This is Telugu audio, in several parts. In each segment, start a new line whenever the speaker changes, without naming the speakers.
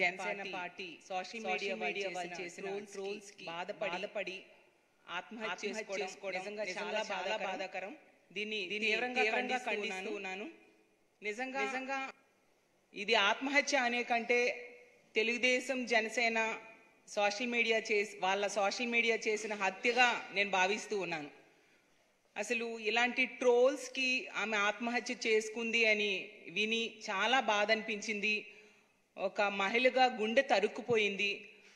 జనసేన పార్టీ సోషల్ మీడియా వాళ్ళు చేసిన ట్రోల్స్ కి బాధపడి ఆత్మహత్య చేసుకోవడం నిజంగా చాలా బాధాకరం. దీన్ని తీవ్రంగా ఖండిస్తున్నాను. నిజంగా ఇది ఆత్మహత్య అనే కంటే తెలుగుదేశం జనసేన వాళ్ళ సోషల్ మీడియా చేసిన హత్యగా నేను భావిస్తూ ఉన్నాను. అసలు ఇలాంటి ట్రోల్స్ కి ఆమె ఆత్మహత్య చేసుకుంది అని విని చాలా బాధ అనిపించింది. ఒక మహిళగా గుండె తరుక్కుపోయింది.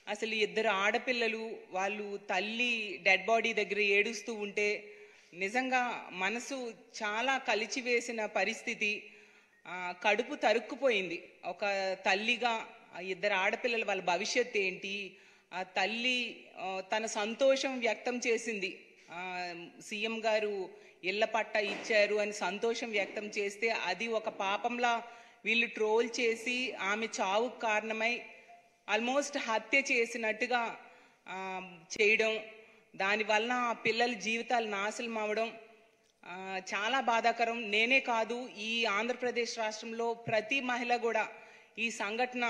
అసలు ఇద్దరు ఆడపిల్లలు వాళ్ళు తల్లి డెడ్ బాడీ దగ్గర ఏడుస్తూ ఉంటే నిజంగా మనసు చాలా కలిచివేసిన పరిస్థితి. కడుపు తరుక్కుపోయింది. ఒక తల్లిగా ఇద్దరు ఆడపిల్లలు వాళ్ళ భవిష్యత్తు ఏంటి, ఆ తల్లి తన సంతోషం వ్యక్తం చేసింది. సీఎం గారు ఇళ్ల పట్టా ఇచ్చారు అని సంతోషం వ్యక్తం చేస్తే అది ఒక పాపంలా వీళ్ళు ట్రోల్ చేసి ఆమె చావుకు కారణమై ఆల్మోస్ట్ హత్య చేసినట్టుగా చేయడం, దానివల్ల ఆ పిల్లల జీవితాలు నాశనం అవడం చాలా బాధాకరం. నేనే కాదు, ఈ ఆంధ్రప్రదేశ్ రాష్ట్రంలో ప్రతి మహిళ కూడా ఈ సంఘటన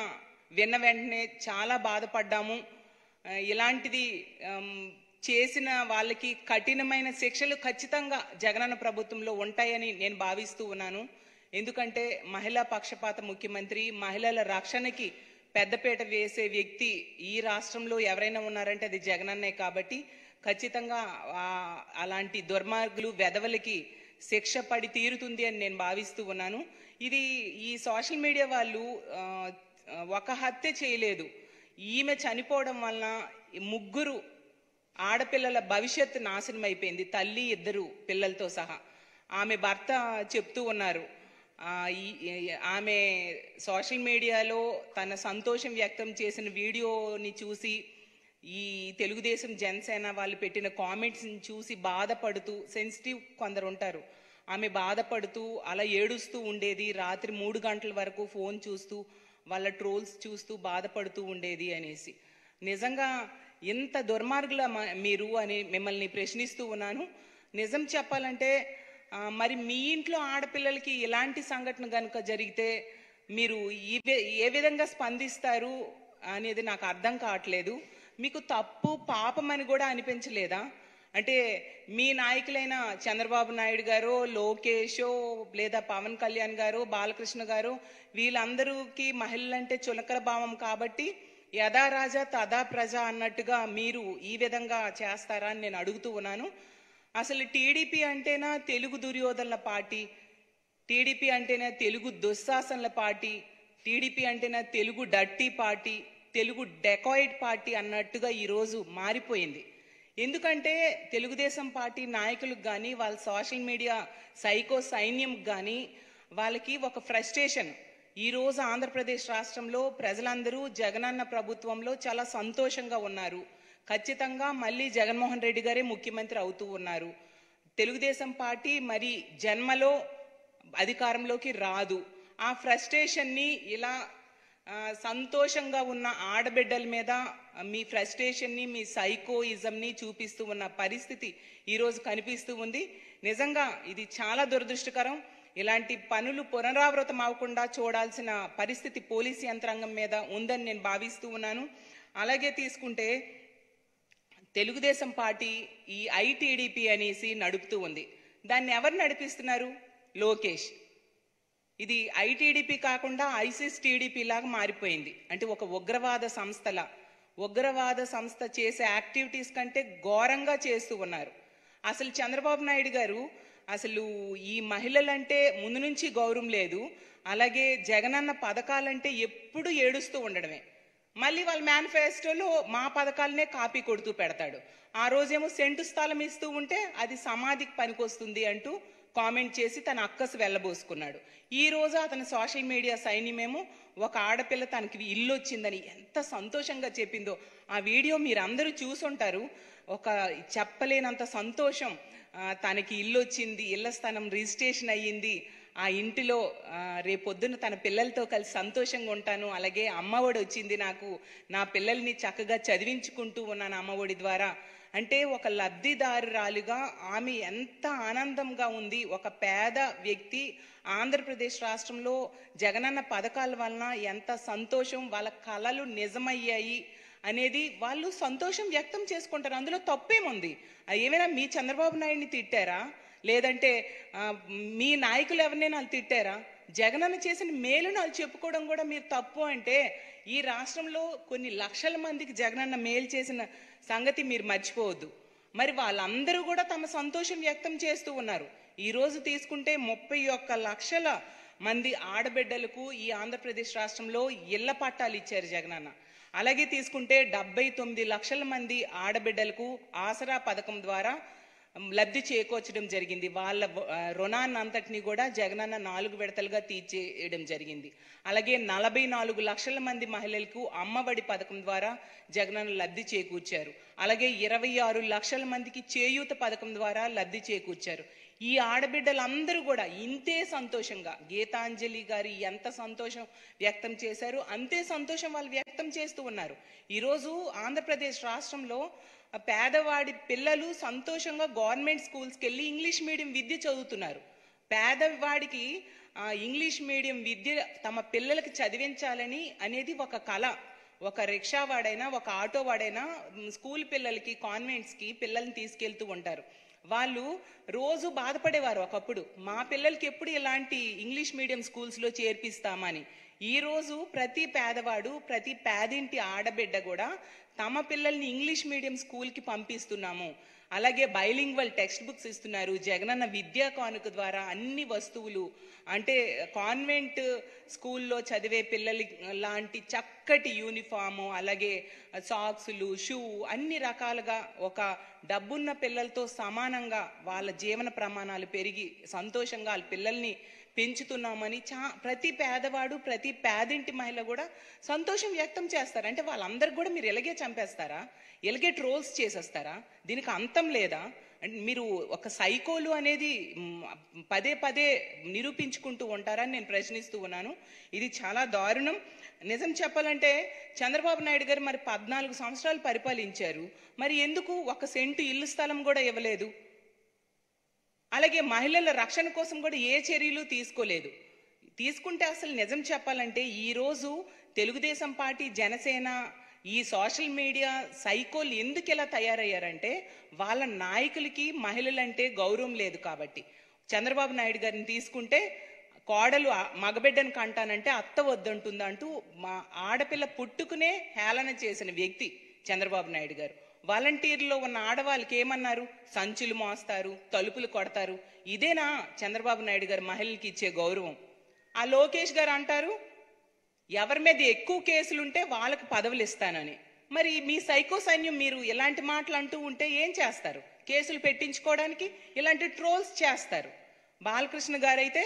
విన్న వెంటనే చాలా బాధపడ్డాము. ఇలాంటిది చేసిన వాళ్ళకి కఠినమైన శిక్షలు ఖచ్చితంగా జగనన్న ప్రభుత్వంలో ఉంటాయని నేను భావిస్తూ ఉన్నాను. ఎందుకంటే మహిళా పక్షపాత ముఖ్యమంత్రి, మహిళల రక్షణకి పెద్దపీట వేసే వ్యక్తి ఈ రాష్ట్రంలో ఎవరైనా ఉన్నారంటే అది జగనన్నే. కాబట్టి ఖచ్చితంగా అలాంటి దుర్మార్గులు వెధవలకి శిక్ష పడి తీరుతుంది అని నేను భావిస్తూ ఉన్నాను. ఇది ఈ సోషల్ మీడియా వాళ్ళు ఒక హత్య చేయలేదు. ఈమె చనిపోవడం వలన ముగ్గురు ఆడపిల్లల భవిష్యత్తు నాశనం అయిపోయింది, తల్లి ఇద్దరు పిల్లలతో సహా. ఆమె భర్త చెప్తూ ఉన్నారు, ఆమె సోషల్ మీడియాలో తన సంతోషం వ్యక్తం చేసిన వీడియోని చూసి ఈ తెలుగుదేశం జనసేన వాళ్ళు పెట్టిన కామెంట్స్ని చూసి బాధపడుతూ, సెన్సిటివ్ కొందరు ఉంటారు, ఆమె బాధపడుతూ అలా ఏడుస్తూ ఉండేది. రాత్రి 3 గంటల వరకు ఫోన్ చూస్తూ వాళ్ళ ట్రోల్స్ చూస్తూ బాధపడుతూ ఉండేది అనేసి. నిజంగా ఎంత దుర్మార్గుల మీరు అని మిమ్మల్ని ప్రశ్నిస్తూ ఉన్నాను. నిజం చెప్పాలంటే మరి మీ ఇంట్లో ఆడపిల్లలకి ఇలాంటి సంఘటన కనుక జరిగితే మీరు ఏ విధంగా స్పందిస్తారు అనేది నాకు అర్థం కావట్లేదు. మీకు తప్పు పాపం అని కూడా అనిపించలేదా? అంటే మీ నాయకులైన చంద్రబాబు నాయుడు గారు, లోకేషో, లేదా పవన్ కళ్యాణ్ గారు, బాలకృష్ణ గారు, వీళ్ళందరికీ మహిళలంటే చులకన భావం కాబట్టి యథా రాజా తదా ప్రజ అన్నట్టుగా మీరు ఈ విధంగా చేస్తారా అని నేను అడుగుతూ ఉన్నాను. అసలు టీడీపీ అంటేనా తెలుగు దుర్యోధనల పార్టీ, టీడీపీ అంటేనా తెలుగు దుశ్శాసనల పార్టీ, టీడీపీ అంటేనా Telugu dirty party, Telugu dacoit party అన్నట్టుగా ఈరోజు మారిపోయింది. ఎందుకంటే తెలుగుదేశం పార్టీ నాయకులకు కానీ వాళ్ళ సోషల్ మీడియా సైకో సైన్యంకి కానీ వాళ్ళకి ఒక ఫ్రస్ట్రేషన్. ఈరోజు ఆంధ్రప్రదేశ్ రాష్ట్రంలో ప్రజలందరూ జగనన్న ప్రభుత్వంలో చాలా సంతోషంగా ఉన్నారు. ఖచ్చితంగా మళ్ళీ జగన్మోహన్ రెడ్డి గారే ముఖ్యమంత్రి అవుతూ ఉన్నారు. తెలుగుదేశం పార్టీ మరి జన్మలో అధికారంలోకి రాదు. ఆ ఫ్రస్ట్రేషన్ని ఇలా సంతోషంగా ఉన్న ఆడబిడ్డల మీద మీ ఫ్రస్ట్రేషన్ని, మీ సైకోయిజంని చూపిస్తూ ఉన్న పరిస్థితి ఈరోజు కనిపిస్తూ ఉంది. నిజంగా ఇది చాలా దురదృష్టకరం. ఇలాంటి పనులు పునరావృతం అవ్వకుండా చూడాల్సిన పరిస్థితి పోలీసు యంత్రాంగం మీద ఉందని నేను భావిస్తూ ఉన్నాను. అలాగే తీసుకుంటే తెలుగుదేశం పార్టీ ఈ ఐటీడీపీ అనేసి నడుపుతూ ఉంది. దాన్ని ఎవరు నడిపిస్తున్నారు? లోకేష్. ఇది ఐటీడీపీ కాకుండా ఐసిస్ టీడీపీ లాగా మారిపోయింది. అంటే ఒక ఉగ్రవాద సంస్థ చేసే యాక్టివిటీస్ కంటే ఘోరంగా చేస్తూ ఉన్నారు. అసలు చంద్రబాబు నాయుడు గారు అసలు ఈ మహిళలంటే ముందు నుంచి గౌరవం లేదు. అలాగే జగనన్న పథకాలంటే ఎప్పుడు ఏడుస్తూ ఉండడమే. మళ్ళీ వాళ్ళ మేనిఫెస్టోలో మా పథకాలనే కాపీ కొడుతూ పెడతాడు. ఆ రోజేమో సెంటు స్థలం ఇస్తూ ఉంటే అది సమాధికి పనికొస్తుంది అంటూ కామెంట్ చేసి తన అక్కసు వెళ్ళబోసుకున్నాడు. ఈ రోజు అతని సోషల్ మీడియా సైన్యమేమో ఒక ఆడపిల్ల తనకి ఇల్లు వచ్చిందని ఎంత సంతోషంగా చెప్పిందో ఆ వీడియో మీరందరూ చూసుంటారు. ఒక చెప్పలేనంత సంతోషం. తనకి ఇల్లు వచ్చింది, ఇళ్ల స్థలం రిజిస్ట్రేషన్ అయ్యింది, ఆ ఇంటిలో రేపొద్దున తన పిల్లలతో కలిసి సంతోషంగా ఉంటాను, అలాగే అమ్మఒడి వచ్చింది నాకు, నా పిల్లల్ని చక్కగా చదివించుకుంటూ ఉన్నాను అమ్మఒడి ద్వారా అంటే ఒక లబ్ధిదారురాలుగా ఆమె ఎంత ఆనందంగా ఉంది. ఒక పేద వ్యక్తి ఆంధ్రప్రదేశ్ రాష్ట్రంలో జగనన్న పథకాల వలన ఎంత సంతోషం, వాళ్ళ కలలు నిజమయ్యాయి అనేది వాళ్ళు సంతోషం వ్యక్తం చేసుకుంటారు. అందులో తప్పేముంది? ఏమైనా మీ చంద్రబాబు నాయుడిని తిట్టారా? లేదంటే మీ నాయకులు ఎవరినైనా వాళ్ళు తిట్టారా? జగనన్న చేసిన మేలును వాళ్ళు చెప్పుకోవడం కూడా మీరు తప్పు అంటే, ఈ రాష్ట్రంలో కొన్ని లక్షల మందికి జగనన్న మేలు చేసిన సంగతి మీరు మర్చిపోవద్దు. మరి వాళ్ళందరూ కూడా తమ సంతోషం వ్యక్తం చేస్తూ ఉన్నారు. ఈరోజు తీసుకుంటే 31 లక్షల మంది ఆడబిడ్డలకు ఈ ఆంధ్రప్రదేశ్ రాష్ట్రంలో ఇళ్ల పట్టాలు ఇచ్చారు జగనన్న. అలాగే తీసుకుంటే 79 లక్షల మంది ఆడబిడ్డలకు ఆసరా పథకం ద్వారా లబ్ధి చేకూర్చడం జరిగింది. వాళ్ళ రుణాన్ని అంతటినీ కూడా జగనన్న 4 విడతలుగా తీర్చేయడం జరిగింది. అలాగే 44 లక్షల మంది మహిళలకు అమ్మఒడి పథకం ద్వారా జగనన్న లబ్ధి చేకూర్చారు. అలాగే 26 లక్షల మందికి చేయూత పథకం ద్వారా లబ్ధి చేకూర్చారు. ఈ ఆడబిడ్డలందరూ కూడా ఇంతే సంతోషంగా, గీతాంజలి గారి ఎంత సంతోషం వ్యక్తం చేశారు అంతే సంతోషం వాళ్ళు వ్యక్తం చేస్తూ ఉన్నారు. ఈరోజు ఆంధ్రప్రదేశ్ రాష్ట్రంలో పేదవాడి పిల్లలు సంతోషంగా గవర్నమెంట్ స్కూల్స్కి వెళ్ళి ఇంగ్లీష్ మీడియం విద్య చదువుతున్నారు. పేదవాడికి ఇంగ్లీష్ మీడియం విద్య తమ పిల్లలకి చదివించాలని అనేది ఒక కళ. ఒక రిక్షా వాడైనా, ఒక ఆటో వాడైనా స్కూల్ పిల్లలకి, కాన్వెంట్స్కి పిల్లల్ని తీసుకెళ్తూ ఉంటారు. వాళ్ళు రోజు బాధపడేవారు ఒకప్పుడు, మా పిల్లలకి ఎప్పుడు ఇలాంటి ఇంగ్లీష్ మీడియం స్కూల్స్లో చేర్పిస్తామని. ఈరోజు ప్రతి పేదవాడు, ప్రతి పేదింటి ఆడబిడ్డ కూడా తమ పిల్లల్ని ఇంగ్లీష్ మీడియం స్కూల్కి పంపిస్తున్నాము. అలాగే బైలింగ్వల్ టెక్స్ట్ బుక్స్ ఇస్తున్నారు. జగనన్న విద్యా కానుక ద్వారా అన్ని వస్తువులు, అంటే కాన్వెంట్ స్కూల్లో చదివే పిల్లలు లాంటి చక్కటి యూనిఫాము, అలాగే సాక్సులు, షూ, అన్ని రకాలుగా ఒక డబ్బున్న పిల్లలతో సమానంగా వాళ్ళ జీవన ప్రమాణాలు పెరిగి సంతోషంగా వాళ్ళ పిల్లల్ని పెంచుతున్నామని ప్రతి పేదవాడు, ప్రతి పేదింటి మహిళ కూడా సంతోషం వ్యక్తం చేస్తారు. అంటే వాళ్ళందరికీ కూడా మీరు ఇలాగే చంపేస్తారా? ఇలాగే ట్రోల్స్ చేసేస్తారా? దీనికి అంతం లేదా? అంటే మీరు ఒక సైకోలు అనేది పదే పదే నిరూపించుకుంటూ ఉంటారని నేను ప్రశ్నిస్తూ ఉన్నాను. ఇది చాలా దారుణం. నిజం చెప్పాలంటే చంద్రబాబు నాయుడు గారు మరి 14 సంవత్సరాలు పరిపాలించారు. మరి ఎందుకు 1 సెంటు ఇల్లు స్థలం కూడా ఇవ్వలేదు? అలాగే మహిళల రక్షణ కోసం కూడా ఏ చర్యలు తీసుకోలేదు. తీసుకుంటే అసలు నిజం చెప్పాలంటే ఈరోజు తెలుగుదేశం పార్టీ, జనసేన, ఈ సోషల్ మీడియా సైకోలు ఎందుకు ఇలా తయారయ్యారంటే వాళ్ళ నాయకులకి మహిళలంటే గౌరవం లేదు కాబట్టి. చంద్రబాబు నాయుడు గారిని తీసుకుంటే కోడలు మగబిడ్డను కంటానంటే అత్త వద్దంటుందా అంటూ మా ఆడపిల్ల పుట్టుకునే హేళన చేసిన వ్యక్తి చంద్రబాబు నాయుడు గారు. వాలంటీర్లో ఉన్న ఆడవాళ్ళకి ఏమన్నారు? సంచులు మోస్తారు, తలుపులు కొడతారు. ఇదేనా చంద్రబాబు నాయుడు గారు మహిళలకి ఇచ్చే గౌరవం? ఆ లోకేష్ గారు అంటారు ఎవరి మీద ఎక్కువ కేసులుంటే వాళ్ళకి పదవులు ఇస్తానని. మరి మీ సైకో సైన్యం మీరు ఇలాంటి మాటలు అంటూ ఉంటే ఏం చేస్తారు? కేసులు పెట్టించుకోవడానికి ఇలాంటి ట్రోల్స్ చేస్తారు. బాలకృష్ణ గారైతే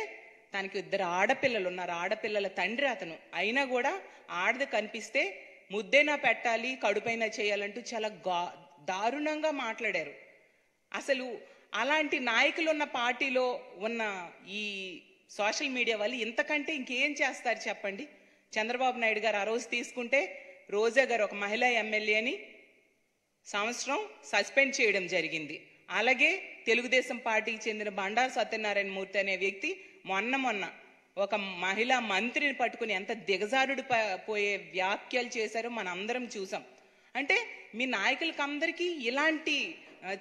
తనకి 2 ఆడపిల్లలు ఉన్నారు, ఆడపిల్లల తండ్రి అతను. అయినా కూడా ఆడది కనిపిస్తే ముద్దైనా పెట్టాలి, కడుపైనా చేయాలంటూ చాలా దారుణంగా మాట్లాడారు. అసలు అలాంటి నాయకులు ఉన్న పార్టీలో ఉన్న ఈ సోషల్ మీడియా వాళ్ళు ఇంతకంటే ఇంకేం చేస్తారు చెప్పండి? చంద్రబాబు నాయుడు గారు ఆ రోజు తీసుకుంటే రోజా గారు ఒక మహిళా ఎమ్మెల్యేని సంవత్సరం సస్పెండ్ చేయడం జరిగింది. అలాగే తెలుగుదేశం పార్టీకి చెందిన బండారు సత్యనారాయణ మూర్తి అనే వ్యక్తి మొన్న ఒక మహిళా మంత్రిని పట్టుకుని ఎంత దిగజారుడు పోయే వ్యాఖ్యలు చేశారో మనం అందరం చూసాం. అంటే మీ నాయకులకి అందరికీ ఇలాంటి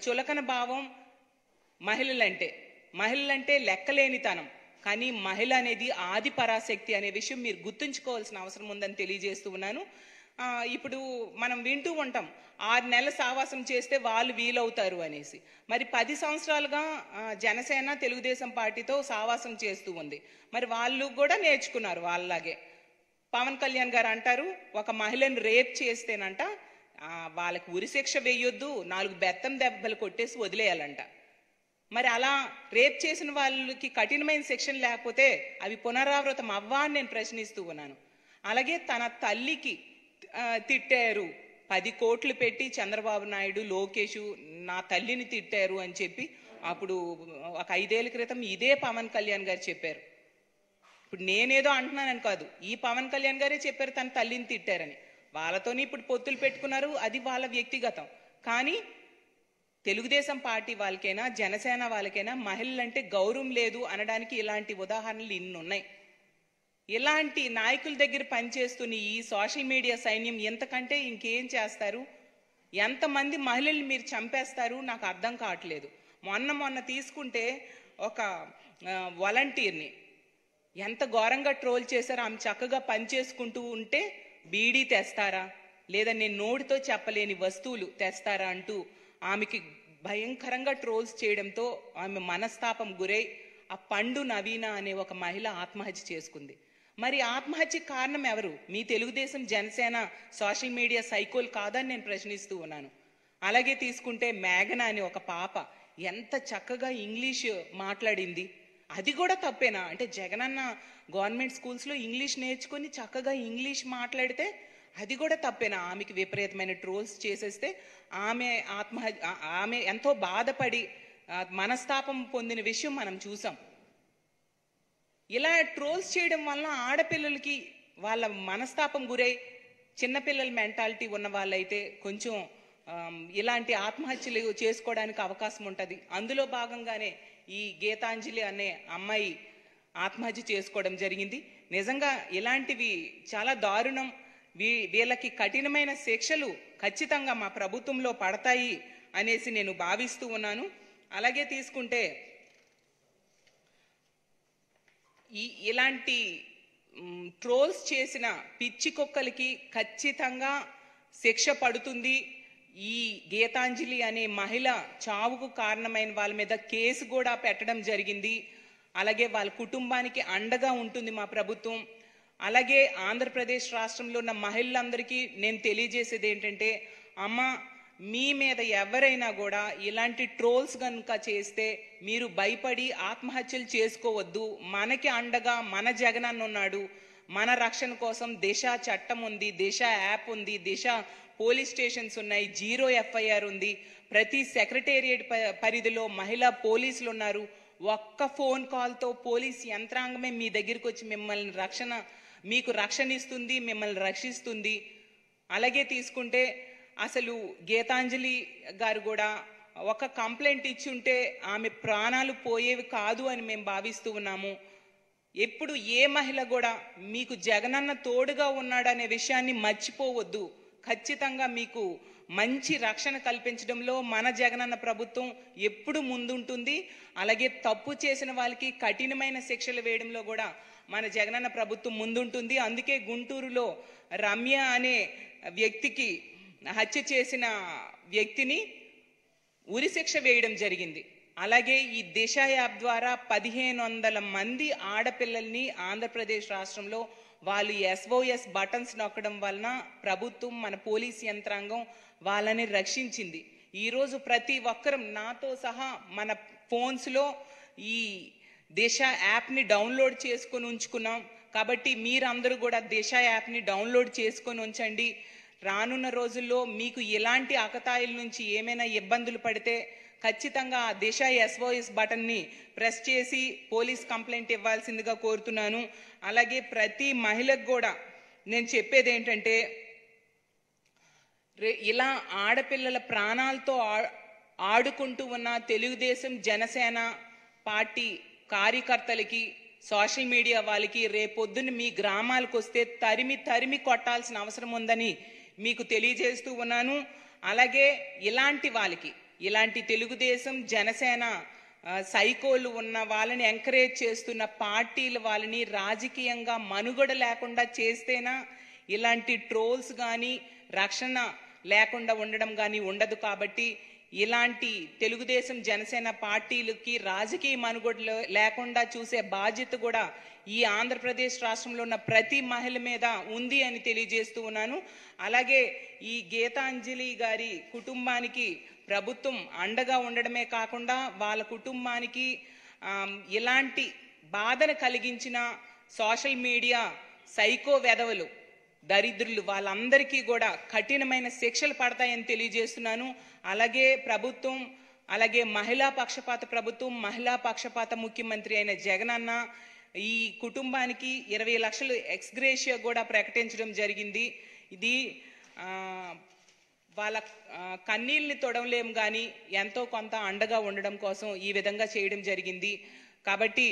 చులకన భావం. మహిళలంటే లెక్కలేనితనం. కానీ మహిళ అనేది ఆది పరాశక్తి అనే విషయం మీరు గుర్తుంచుకోవాల్సిన అవసరం ఉందని తెలియజేస్తూ ఉన్నాను. ఇప్పుడు మనం వింటూ ఉంటాం 6 నెలల సావాసం చేస్తే వాళ్ళు వీలవుతారు అనేసి. మరి 10 సంవత్సరాలుగా జనసేన తెలుగుదేశం పార్టీతో సావాసం చేస్తూ ఉంది. మరి వాళ్ళు కూడా నేర్చుకున్నారు వాళ్ళలాగే. పవన్ కళ్యాణ్ గారు అంటారు ఒక మహిళను రేప్ చేస్తేనంట వాళ్ళకి ఉరిశిక్ష వేయొద్దు, 4 బెత్తం దెబ్బలు కొట్టేసి వదిలేయాలంట. మరి అలా రేప్ చేసిన వాళ్ళకి కఠినమైన శిక్షణ లేకపోతే అవి పునరావృతం అవ్వా అని నేను ప్రశ్నిస్తూ ఉన్నాను. అలాగే తన తల్లికి తిట్టారు, 10 కోట్లు పెట్టి చంద్రబాబు నాయుడు, లోకేష్ నా తల్లిని తిట్టారు అని చెప్పి అప్పుడు ఒక 5 ఏళ్ల క్రితం ఇదే పవన్ కళ్యాణ్ గారు చెప్పారు. ఇప్పుడు నేనేదో అంటున్నానని కాదు, ఈ పవన్ కళ్యాణ్ గారే చెప్పారు తన తల్లిని తిట్టారని. వాళ్ళతోనే ఇప్పుడు పొత్తులు పెట్టుకున్నారు, అది వాళ్ళ వ్యక్తిగతం. కానీ తెలుగుదేశం పార్టీ వాళ్ళకైనా జనసేన వాళ్ళకైనా మహిళలంటే గౌరవం లేదు అనడానికి ఇలాంటి ఉదాహరణలు ఇన్ని ఉన్నాయి. ఇలాంటి నాయకుల దగ్గర పనిచేస్తున్న ఈ సోషల్ మీడియా సైన్యం ఎంతకంటే ఇంకేం చేస్తారు? ఎంతమంది మహిళల్ని మీరు చంపేస్తారు? నాకు అర్థం కావట్లేదు. మొన్న తీసుకుంటే ఒక వాలంటీర్ని ఎంత ఘోరంగా ట్రోల్ చేశారో. ఆమె చక్కగా పనిచేసుకుంటూ ఉంటే బీడీ తెస్తారా, లేదా నేను నోటితో చెప్పలేని వస్తువులు తెస్తారా అంటూ ఆమెకి భయంకరంగా ట్రోల్స్ చేయడంతో ఆమె మనస్తాపం గురై ఆ పండు నవీన అనే ఒక మహిళ ఆత్మహత్య చేసుకుంది. మరి ఆత్మహత్యకి కారణం ఎవరు? మీ తెలుగుదేశం జనసేన సోషల్ మీడియా సైకోల్ కాదని నేను ప్రశ్నిస్తూ ఉన్నాను. అలాగే తీసుకుంటే మేఘన అనే ఒక పాప ఎంత చక్కగా ఇంగ్లీష్ మాట్లాడింది. అది కూడా తప్పేనా? అంటే జగనన్న గవర్నమెంట్ స్కూల్స్లో ఇంగ్లీష్ నేర్చుకుని చక్కగా ఇంగ్లీష్ మాట్లాడితే అది కూడా తప్పేనా? ఆమెకి విపరీతమైన ట్రోల్స్ చేసేస్తే ఆమె ఎంతో బాధపడి మనస్తాపం పొందిన విషయం మనం చూసాం. ఇలా ట్రోల్స్ చేయడం వల్ల ఆడపిల్లలకి వాళ్ళ మనస్తాపం గురై చిన్నపిల్లల మెంటాలిటీ ఉన్న వాళ్ళైతే కొంచెం ఇలాంటి ఆత్మహత్యలు చేసుకోవడానికి అవకాశం ఉంటుంది. అందులో భాగంగానే ఈ గీతాంజలి అనే అమ్మాయి ఆత్మహత్య చేసుకోవడం జరిగింది. నిజంగా ఇలాంటివి చాలా దారుణం. వీళ్ళకి కఠినమైన శిక్షలు ఖచ్చితంగా మా ప్రభుత్వంలో పడతాయి అనేసి నేను భావిస్తూ ఉన్నాను. అలాగే తీసుకుంటే ఇలాంటి ట్రోల్స్ చేసిన పిచ్చి కుక్కలకి ఖచ్చితంగా శిక్ష పడుతుంది. ఈ గీతాంజలి అనే మహిళ చావుకు కారణమైన వాళ్ళ మీద కేసు కూడా పెట్టడం జరిగింది. అలాగే వాళ్ళ కుటుంబానికి అండగా ఉంటుంది మా ప్రభుత్వం. అలాగే ఆంధ్రప్రదేశ్ రాష్ట్రంలో ఉన్న మహిళలందరికీ నేను తెలియజేసేది ఏంటంటే, అమ్మ మీ మీద ఎవరైనా కూడా ఇలాంటి ట్రోల్స్ కనుక చేస్తే మీరు భయపడి ఆత్మహత్యలు చేసుకోవద్దు. మనకి అండగా మన జగనన్న ఉన్నాడు. మన రక్షణ కోసం దిశ చట్టం ఉంది, దిశ యాప్ ఉంది, దిశ పోలీస్ స్టేషన్స్ ఉన్నాయి, 0 FIR ఉంది. ప్రతి సెక్రటేరియట్ పరిధిలో మహిళా పోలీసులు ఉన్నారు. ఒక్క ఫోన్ కాల్తో పోలీస్ యంత్రాంగమే మీ దగ్గరికి వచ్చి మీకు రక్షణ ఇస్తుంది, మిమ్మల్ని రక్షిస్తుంది. అలాగే తీసుకుంటే అసలు గీతాంజలి గారు కూడా ఒక కంప్లైంట్ ఇచ్చి ఉంటే ఆమె ప్రాణాలు పోయేవి కాదు అని మేము భావిస్తూ ఉన్నాము. ఎప్పుడు ఏ మహిళ కూడా మీకు జగనన్న తోడుగా ఉన్నాడనే విషయాన్ని మర్చిపోవద్దు. ఖచ్చితంగా మీకు మంచి రక్షణ కల్పించడంలో మన జగనన్న ప్రభుత్వం ఎప్పుడు ముందుంటుంది. అలాగే తప్పు చేసిన వాళ్ళకి కఠినమైన శిక్షలు వేయడంలో కూడా మన జగనన్న ప్రభుత్వం ముందుంటుంది. అందుకే గుంటూరులో రమ్య అనే వ్యక్తికి హత్య చేసిన వ్యక్తిని ఉరిశిక్ష వేయడం జరిగింది. అలాగే ఈ దిశ యాప్ ద్వారా 1500 మంది ఆడపిల్లల్ని ఆంధ్రప్రదేశ్ రాష్ట్రంలో వాళ్ళు SOS బటన్స్ నొక్కడం వలన ప్రభుత్వం, మన పోలీస్ యంత్రాంగం వాళ్ళని రక్షించింది. ఈరోజు ప్రతి ఒక్కరం నాతో సహా మన ఫోన్స్లో ఈ దిశ యాప్ని డౌన్లోడ్ చేసుకొని ఉంచుకున్నాం. కాబట్టి మీరందరూ కూడా దిశ యాప్ని డౌన్లోడ్ చేసుకొని ఉంచండి. రానున్న రోజుల్లో మీకు ఎలాంటి ఆకతాయిల నుంచి ఏమైనా ఇబ్బందులు పడితే ఖచ్చితంగా ఆ దిశ SOS బటన్ని ప్రెస్ చేసి పోలీస్ కంప్లైంట్ ఇవ్వాల్సిందిగా కోరుతున్నాను. అలాగే ప్రతి మహిళకు కూడా నేను చెప్పేది ఏంటంటే, ఇలా ఆడపిల్లల ప్రాణాలతో ఆడుకుంటూ ఉన్న తెలుగుదేశం జనసేన పార్టీ కార్యకర్తలకి, సోషల్ మీడియా వాళ్ళకి రేపొద్దున మీ గ్రామాలకు వస్తే తరిమి కొట్టాల్సిన అవసరం ఉందని మీకు తెలియజేస్తూ ఉన్నాను. అలాగే ఇలాంటి వాళ్ళకి, ఇలాంటి తెలుగుదేశం జనసేన సైకోలు ఉన్న వాళ్ళని ఎంకరేజ్ చేస్తున్న పార్టీల వాళ్ళని రాజకీయంగా మనుగడ లేకుండా చేస్తేనా ఇలాంటి ట్రోల్స్ కానీ రక్షణ లేకుండా ఉండడం కానీ ఉండదు. కాబట్టి ఇలాంటి తెలుగుదేశం జనసేన పార్టీలకి రాజకీయ మనుగడ లేకుండా చూసే బాధ్యత కూడా ఈ ఆంధ్రప్రదేశ్ రాష్ట్రంలో ఉన్న ప్రతి మహిళ మీద ఉంది అని తెలియజేస్తూ ఉన్నాను. అలాగే ఈ గీతాంజలి గారి కుటుంబానికి ప్రభుత్వం అండగా ఉండడమే కాకుండా వాళ్ళ కుటుంబానికి ఇలాంటి బాధను కలిగించిన సోషల్ మీడియా సైకో వెధవలు, దరిద్రులు వాళ్ళందరికీ కూడా కఠినమైన శిక్షలు పడతాయని తెలియజేస్తున్నాను. అలాగే ప్రభుత్వం, అలాగే మహిళా పక్షపాత ప్రభుత్వం, మహిళా పక్షపాత ముఖ్యమంత్రి అయిన జగనన్న ఈ కుటుంబానికి 20 లక్షలు ఎక్స్గ్రేషియా కూడా ప్రకటించడం జరిగింది. ఇది వాళ్ళ కన్నీళ్ళని తొడవలేం కానీ ఎంతో కొంత అండగా ఉండడం కోసం ఈ విధంగా చేయడం జరిగింది. కాబట్టి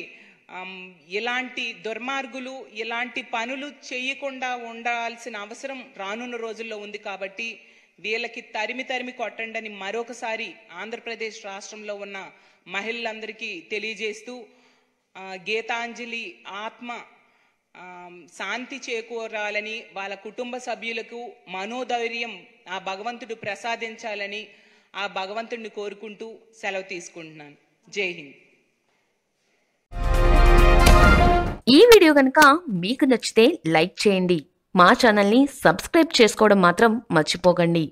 ఇలాంటి దుర్మార్గులు ఇలాంటి పనులు చేయకుండా ఉండాల్సిన అవసరం రానున్న రోజుల్లో ఉంది. కాబట్టి వీళ్ళకి తరిమి కొట్టండి అని మరొకసారి ఆంధ్రప్రదేశ్ రాష్ట్రంలో ఉన్న మహిళలందరికీ తెలియజేస్తూ గీతాంజలి ఆత్మ శాంతి చేకూరాలని, వాళ్ళ కుటుంబ సభ్యులకు మనోధైర్యం ఆ భగవంతుడు ప్రసాదించాలని ఆ భగవంతుడిని కోరుకుంటూ సెలవు తీసుకుంటున్నాను. జై హింద్.
ఈ వీడియో కనుక మీకు నచ్చితే లైక్ చేయండి. మా ఛానల్ని సబ్స్క్రైబ్ చేసుకోవడం మాత్రం మర్చిపోకండి.